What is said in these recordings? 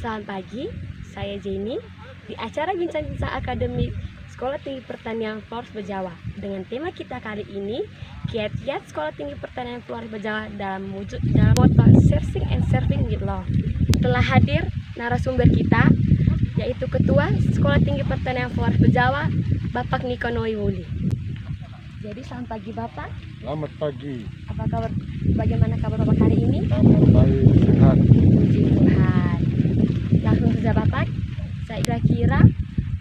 Selamat pagi, saya Jenny di acara Bincang-Bincang Akademik Sekolah Tinggi Pertanian Flores Bejawa. Dengan tema kita kali ini, kiat-kiat Sekolah Tinggi Pertanian Flores Bejawa dalam moto Searching and Serving with Love. Telah hadir narasumber kita, yaitu Ketua Sekolah Tinggi Pertanian Flores Bejawa, Bapak Niko Noiwuli. Jadi selamat pagi Bapak. Selamat pagi. Apa kabar? Bagaimana kabar Bapak hari ini? Kabar baik, sehat. Puji Tuhan. Langsung saja Bapak, saya kira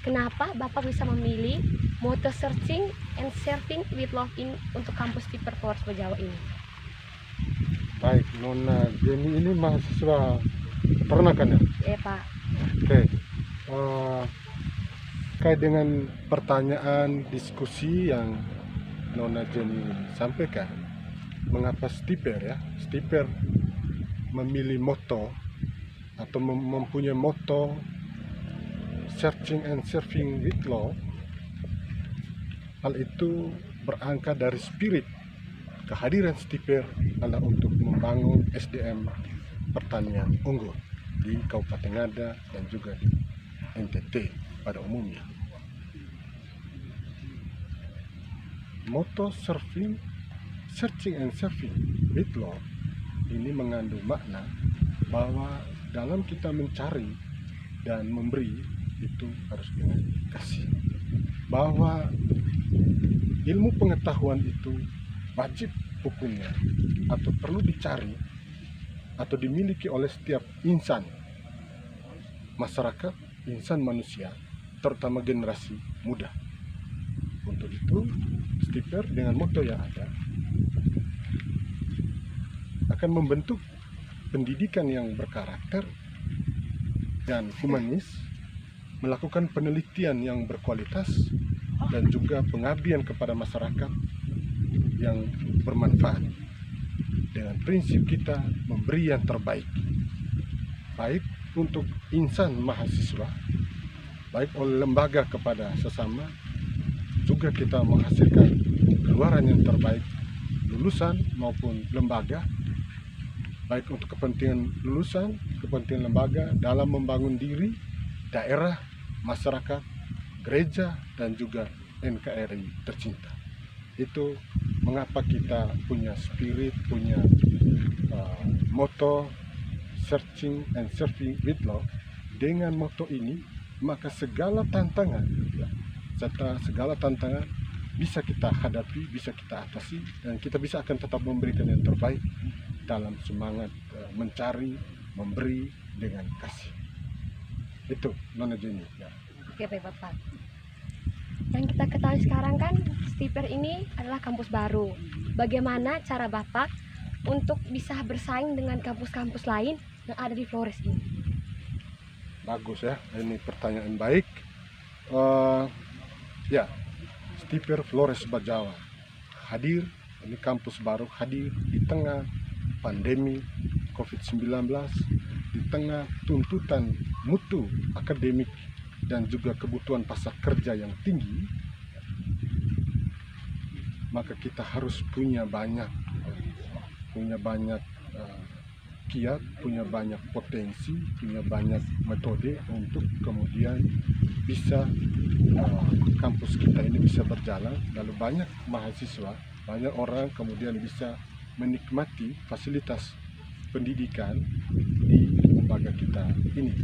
kenapa Bapak bisa memilih moto Searching and Serving with Love ini untuk kampus di Flores Bejawa ini? Baik, Nona Jenny ini mahasiswa peternakan ya? Iya Pak. Oke. Terkait dengan pertanyaan diskusi yang Nona Jenny sampaikan, mengapa Stiper ya? Stiper memilih moto atau mempunyai moto Searching and Serving with Love. Hal itu berangkat dari spirit kehadiran Stiper adalah untuk membangun SDM pertanian unggul di Kabupaten Ngada dan juga di NTT pada umumnya. Moto Searching and Serving with Love ini mengandung makna bahwa dalam kita mencari dan memberi itu harus dengan kasih. Bahwa ilmu pengetahuan itu wajib hukumnya atau perlu dicari atau dimiliki oleh setiap insan masyarakat, insan manusia, terutama generasi muda. Untuk itu, Stiper dengan moto yang ada akan membentuk pendidikan yang berkarakter dan humanis, melakukan penelitian yang berkualitas, dan juga pengabdian kepada masyarakat yang bermanfaat. Dengan prinsip kita memberi yang terbaik, baik untuk insan mahasiswa, baik oleh lembaga kepada sesama, juga kita menghasilkan keluaran yang terbaik, lulusan maupun lembaga, baik untuk kepentingan lulusan, kepentingan lembaga dalam membangun diri, daerah, masyarakat, gereja, dan juga NKRI tercinta. Itu mengapa kita punya spirit, punya moto Searching and Serving with Love. Dengan moto ini, maka segala tantangan, serta segala tantangan bisa kita hadapi, bisa kita atasi, dan kita bisa akan tetap memberikan yang terbaik dalam semangat mencari, memberi dengan kasih. Itu Nona Jenny ya. Oke baik Bapak. Yang kita ketahui sekarang kan Stiper ini adalah kampus baru. Bagaimana cara Bapak untuk bisa bersaing dengan kampus-kampus lain yang ada di Flores ini? Bagus ya, ini pertanyaan baik. Ya, Stiper Flores Bejawa hadir, ini kampus baru hadir di tengah pandemi COVID-19, di tengah tuntutan mutu akademik dan juga kebutuhan pasar kerja yang tinggi. Maka kita harus punya banyak kiat, punya banyak potensi, punya banyak metode untuk kemudian bisa kampus kita ini bisa berjalan, lalu banyak mahasiswa, banyak orang kemudian bisa menikmati fasilitas pendidikan di lembaga kita ini.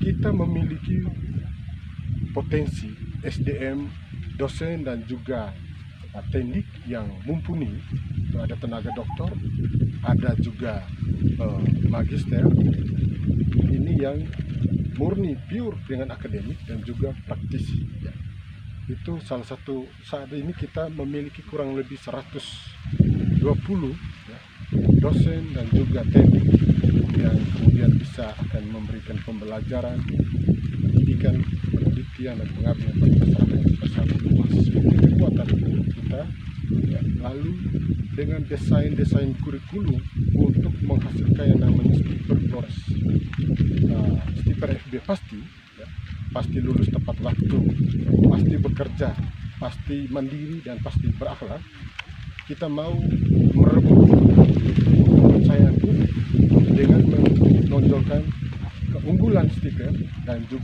Kita memiliki potensi SDM, dosen dan juga teknik yang mumpuni. Ada tenaga doktor, ada juga magister. Ini yang murni pure dengan akademik dan juga praktisi ya. Itu salah satu. Saat ini kita memiliki kurang lebih 120 ya, dosen dan juga teknik yang kemudian bisa akan memberikan pembelajaran, pendidikan, penelitian dan pengabdian pada masyarakat bersama mahasiswa. Kekuatan kita ya, lalu dengan desain kurikulum untuk menghasilkan yang namanya Stiper Flores, Stiper FB pasti ya, pasti lulus tepat waktu, pasti bekerja, pasti mandiri dan pasti berakhlak. Kita mau merebut kepercayaan publik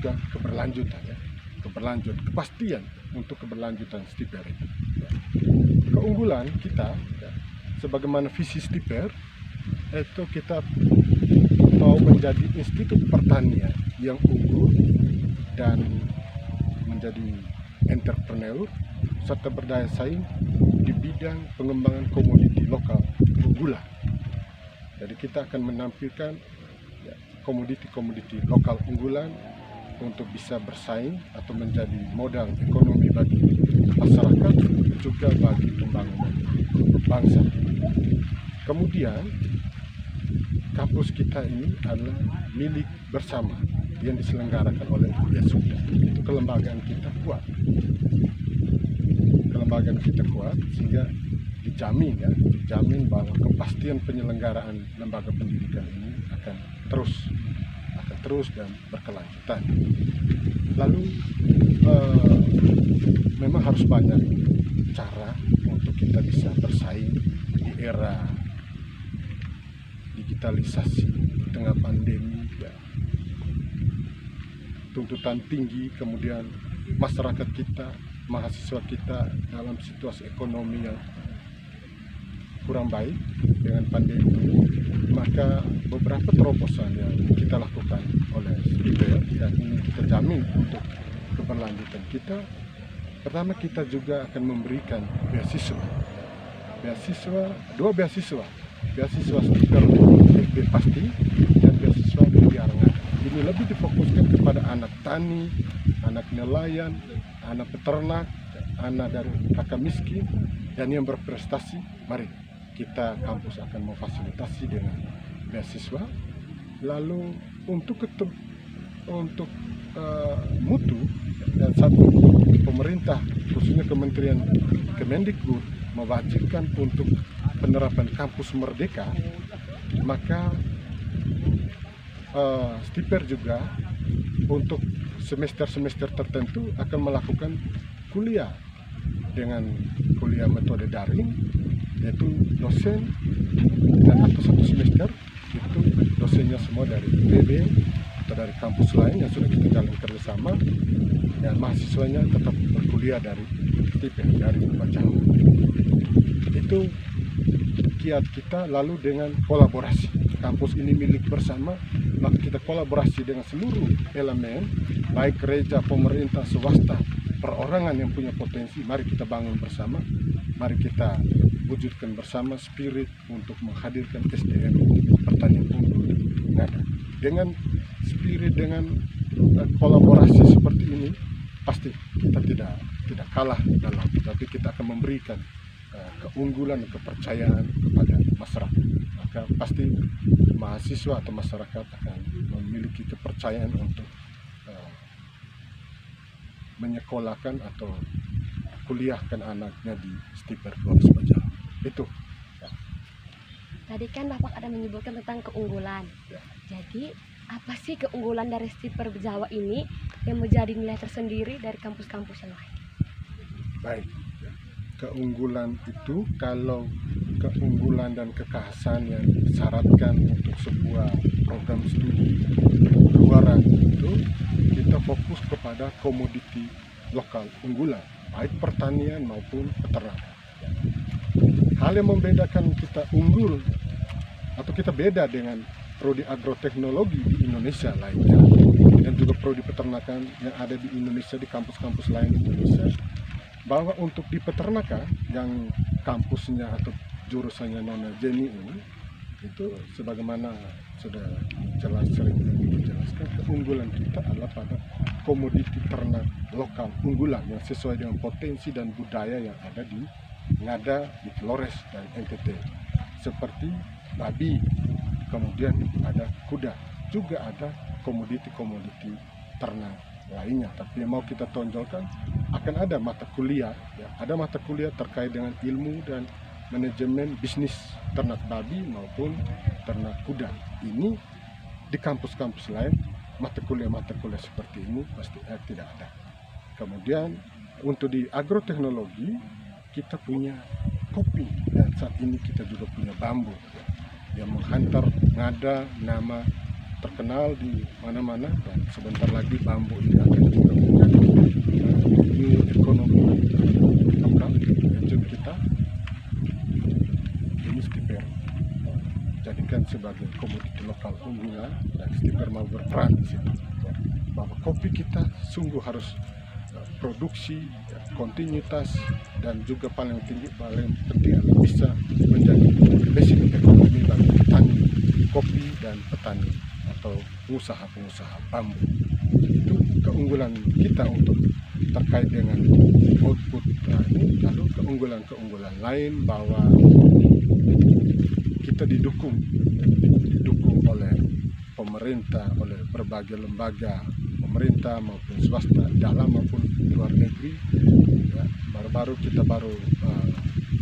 juga keberlanjutan, ya. Kepastian untuk keberlanjutan Stiper itu. Ya. Keunggulan kita, ya, sebagaimana visi Stiper, itu kita mau menjadi institut pertanian yang unggul dan menjadi entrepreneur serta berdaya saing di bidang pengembangan komoditi lokal unggulan. Jadi kita akan menampilkan, ya, komoditi-komoditi lokal unggulan untuk bisa bersaing atau menjadi modal ekonomi bagi masyarakat juga bagi pembangunan bangsa. Kemudian kampus kita ini adalah milik bersama yang diselenggarakan oleh Yasuda. Itu kelembagaan kita kuat. Kelembagaan kita kuat sehingga dijamin bahwa kepastian penyelenggaraan lembaga pendidikan ini akan terus dan berkelanjutan. Lalu memang harus banyak cara untuk kita bisa bersaing di era digitalisasi di tengah pandemi, ya. Tuntutan tinggi, kemudian masyarakat kita, mahasiswa kita dalam situasi ekonomi yang kurang baik dengan pandemi, maka beberapa terobosan yang kita lakukan oleh Stiper dan ini kita jamin untuk keberlanjutan kita. Pertama, kita juga akan memberikan dua beasiswa Stiper LP pasti dan beasiswa Mutiara. Ini lebih difokuskan kepada anak tani, anak nelayan, anak peternak, anak dari kakak miskin dan yang berprestasi. Mari kita kampus akan memfasilitasi dengan beasiswa. Lalu untuk mutu dan satu, pemerintah khususnya Kementerian Kemendikbud mewajibkan untuk penerapan kampus merdeka, maka Stiper juga untuk semester-semester tertentu akan melakukan kuliah dengan kuliah metode daring, yaitu dosen dan atau satu semester itu dosennya semua dari IPB atau dari kampus lain yang sudah kita jalin kerjasama, dan mahasiswanya tetap berkuliah dari Stiper, dari Bajau. Itu kiat kita. Lalu dengan kolaborasi, kampus ini milik bersama, maka kita kolaborasi dengan seluruh elemen, baik gereja, pemerintah, swasta, perorangan yang punya potensi. Mari kita bangun bersama, mari kita wujudkan bersama spirit untuk menghadirkan SDM pertanian unggul di Ngada. Dengan spirit, dengan kolaborasi seperti ini, pasti kita tidak kalah dalam, tapi kita akan memberikan keunggulan dan kepercayaan kepada masyarakat. Maka pasti mahasiswa atau masyarakat akan memiliki kepercayaan untuk menyekolahkan atau kuliahkan anaknya di Stiper Flores Bajau. Itu. Ya. Tadi kan Bapak ada menyebutkan tentang keunggulan. Ya. Jadi apa sih keunggulan dari Stiper Jawa ini yang menjadi nilai tersendiri dari kampus-kampus yang lain? Baik. Ya. Keunggulan itu, kalau keunggulan dan kekhasan yang disyaratkan untuk sebuah program studi keluaran itu, kita fokus kepada komoditi lokal unggulan, baik pertanian maupun peternakan. Hal yang membedakan kita unggul atau kita beda dengan prodi agroteknologi di Indonesia lainnya dan juga prodi peternakan yang ada di Indonesia, di kampus-kampus lain di Indonesia, bahwa untuk di peternakan yang kampusnya atau jurusannya Nona Jenny ini, itu sebagaimana sudah sering dijelaskan, keunggulan kita adalah pada komoditi ternak lokal unggulan yang sesuai dengan potensi dan budaya yang ada di Ngada, di Flores dan NTT, seperti babi, kemudian ada kuda, juga ada komoditi-komoditi ternak lainnya. Tapi yang mau kita tonjolkan, akan ada mata kuliah, ya, ada mata kuliah terkait dengan ilmu dan manajemen bisnis ternak babi maupun ternak kuda. Ini di kampus-kampus lain mata kuliah seperti ini pasti tidak ada. Kemudian untuk di agroteknologi kita punya kopi, dan saat ini kita juga punya bambu, ya, yang menghantar Ngada nama terkenal di mana-mana, dan sebentar lagi bambu ini akan juga menjadi new economy engine kita. Ini Stiper jadikan sebagai komoditi lokal unggulan, dan Stiper mau berperan di situ bahwa kopi kita sungguh harus produksi kontinuitas, dan juga paling tinggi, paling penting bisa menjadi basic ekonomi bagi petani kopi dan petani atau pengusaha-pengusaha bambu. Itu keunggulan kita untuk terkait dengan output ini. Lalu keunggulan lain bahwa kita didukung oleh pemerintah, oleh berbagai lembaga pemerintah maupun swasta dalam maupun luar negeri. Ya, baru-baru kita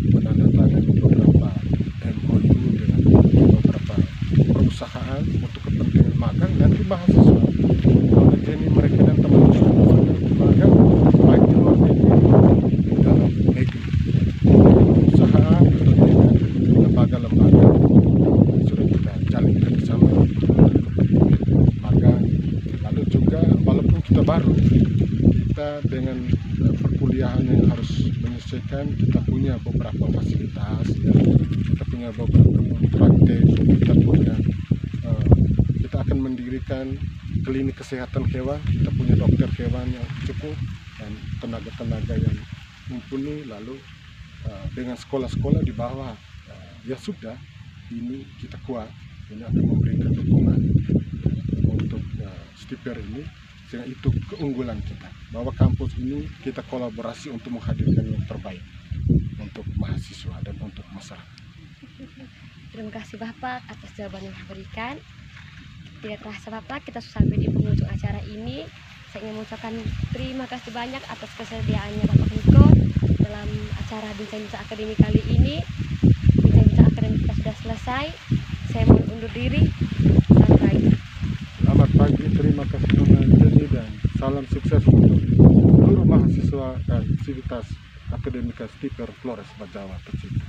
menandatangani beberapa MOU dengan beberapa perusahaan untuk kepentingan magang. Nanti mahasiswa kalau jadi mereka dan teman-teman magang baik di luar negeri maupun di dalam negeri, perusahaan atau dengan lembaga-lembaga sudah kita jalin kerjasama magang. Lalu juga walaupun kita baru, kita dengan perkuliahan yang harus menyesuaikan, kita punya beberapa fasilitas, ya. Kita punya beberapa praktek, kita akan mendirikan klinik kesehatan hewan, kita punya dokter hewan yang cukup dan tenaga-tenaga yang mumpuni. Lalu dengan sekolah-sekolah di bawah, ya sudah, ini kita kuat, ini akan memberikan dukungan untuk Stiper ini. Sehingga itu keunggulan kita, bahwa kampus ini kita kolaborasi untuk menghadirkan yang terbaik untuk mahasiswa dan untuk masyarakat. Terima kasih Bapak atas jawaban yang diberikan. Tidak terasa Bapak, kita sudah sampai di penghujung acara ini. Saya ingin mengucapkan terima kasih banyak atas kesediaannya Bapak Niko dalam acara Bincang-Bincang Akademi kali ini. Bincang-Bincang Akademi kita sudah selesai. Saya mohon undur diri. Selamat pagi, terima kasih Nona Jenny, dan salam sukses untuk seluruh mahasiswa dan sivitas akademika Stiper Flores Bajawa tercinta.